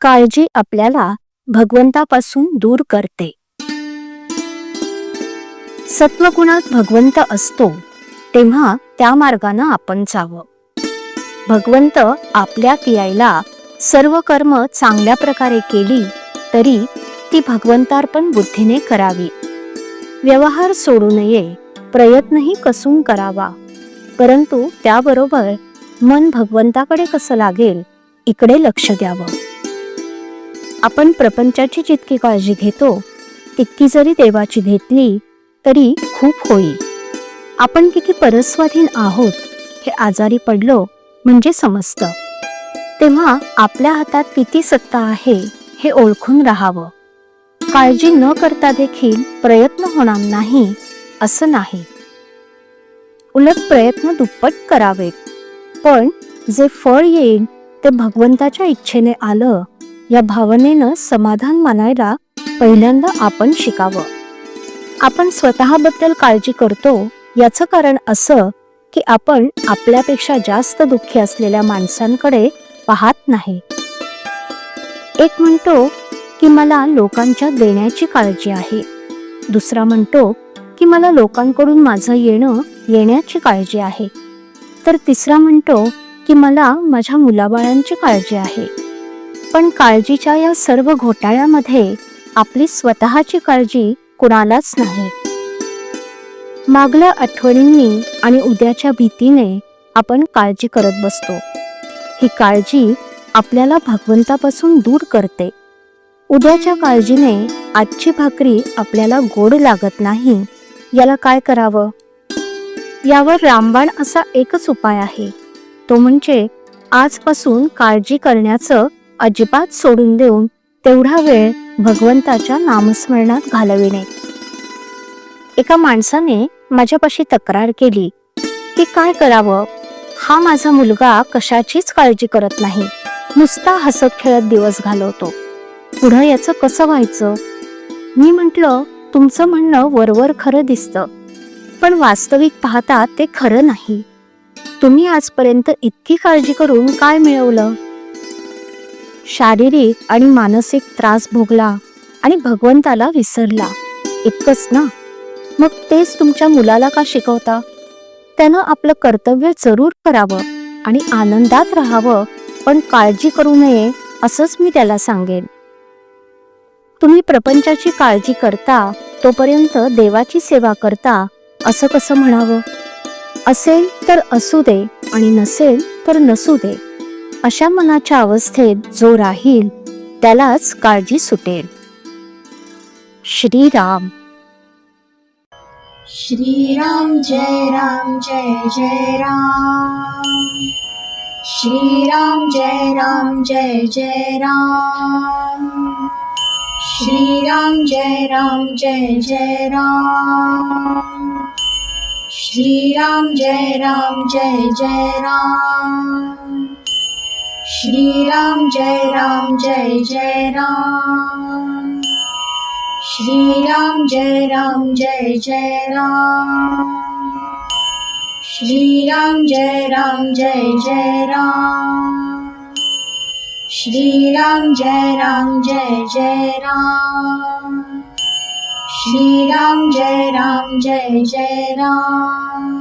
काळजी आपल्याला भगवंतापासून दूर करते. सत्वगुणात भगवंत असतो तेव्हा त्या मार्गानं आपण जावं. भगवंत आपल्यात यायला सर्व कर्म चांगल्या प्रकारे केली तरी ती भगवंतार्पण बुद्धीने करावी. व्यवहार सोडू नये, प्रयत्नही कसून करावा, परंतु त्याबरोबर मन भगवंताकडे कसं लागेल इकडे लक्ष द्यावं. आपण प्रपंचाची जितकी काळजी घेतो तितकी जरी देवाची घेतली तरी खूप होईल. आपण किती परस्वाधीन आहोत हे आजारी पडलो म्हणजे समजतं. तेव्हा आपल्या हातात किती सत्ता आहे हे ओळखून राहावं. काळजी न करता देखील प्रयत्न होणार नाही असं नाही, उलट प्रयत्न दुप्पट करावेत. पण जे फळ येईल ते भगवंताच्या इच्छेने आलं या भावनेनं समाधान मानायला पहिल्यांदा आपण शिकावं. आपण स्वतःबद्दल काळजी करतो याचं कारण असं की आपण आपल्यापेक्षा जास्त दुःखी असलेल्या माणसांकडे पाहत नाही. एक म्हणतो की मला लोकांच्या देण्याची काळजी आहे, दुसरा म्हणतो की मला लोकांकडून माझं येण्याची काळजी आहे, तर तिसरा म्हणतो की मला माझ्या मुलाबाळांची काळजी आहे. पण काळजीच्या या सर्व घोटाळ्यामध्ये आपली स्वतःची काळजी कुणालाच नाही. मागल्या आठवणींनी आणि उद्याच्या भीतीने आपण काळजी करत बसतो. ही काळजी आपल्याला भगवंतापासून दूर करते. उद्याच्या काळजीने आजची भाकरी आपल्याला गोड लागत नाही. याला काय करावं? यावर रामबाण असा एकच उपाय आहे, तो म्हणजे आजपासून काळजी करण्याचं अजिबात सोडून देऊन तेवढा वेळ भगवंताच्या नामस्मरणात घालविणे. एका माणसाने माझ्यापाशी तक्रार केली की काय करावं, हा माझा मुलगा कशाचीच काळजी करत नाही, नुसता हसत खेळत दिवस घालवतो, पुढं याचं कसं व्हायचं? मी म्हटलं, तुमचं म्हणणं वरवर खरं दिसतं, पण वास्तविक पाहता ते खरं नाही. तुम्ही आजपर्यंत इतकी काळजी करून काय मिळवलं? शारीरिक आणि मानसिक त्रास भोगला आणि भगवंताला विसरला, इतकंच ना? मग तेच तुमच्या मुलाला का शिकवता? त्यानं आपलं कर्तव्य जरूर करावं आणि आनंदात राहावं, पण काळजी करू नये असंच मी त्याला सांगेन. तुम्ही प्रपंचाची काळजी करता तोपर्यंत देवाची सेवा करता असं कसं म्हणावं? असेल तर असू दे आणि नसेल तर नसू दे, अशा मनाच्या अवस्थेत जो राहील त्यालाच काळजी सुटेल. श्रीराम. श्रीराम जय राम जय जय राम. श्रीराम जय राम जय जय राम. श्रीराम जय राम जय जय राम. श्रीराम जय राम जय जय राम. श्रीराम जय राम जय जय राम. श्रीराम जय राम जय जय राम. श्रीराम जय राम जय जय राम. श्रीराम जय राम जय जय राम. श्रीराम जय राम जय जय राम.